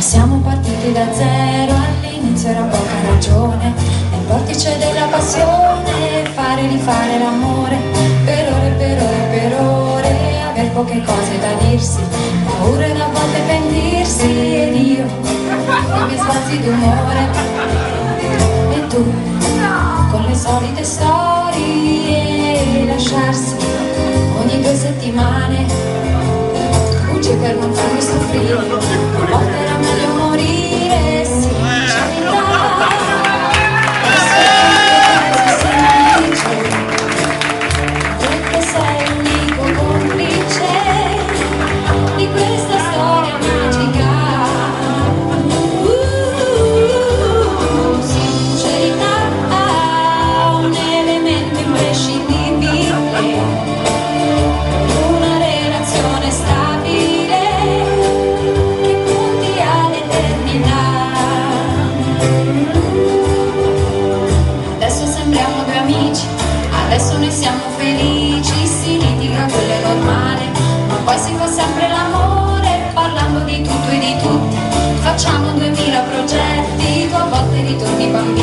siamo partiti da zero, all'inizio era poca ragione, nel portice della passione, fare e rifare l'amore, per ore, per ore, per ore, aver poche cose da dirsi, paure da volte pentirsi, ed io, con i miei sbalzi d'umore, e tu, con le solite storie, lasciarsi ogni 2 settimane, fugge per non farmi soffrire, a volte era meglio morire, sì, perché sei l'unico complice di questa storia magica. Sincerità, un elemento imprescindibile, una relazione stabile che punti all'eternità. Adesso sembriamo 2 amici, adesso noi siamo felici, si litiga, quello è normale, ma poi si fa sempre l'amore, parlando di tutto e di tutti, facciamo 2000 progetti, tu a volte ritorni bambino.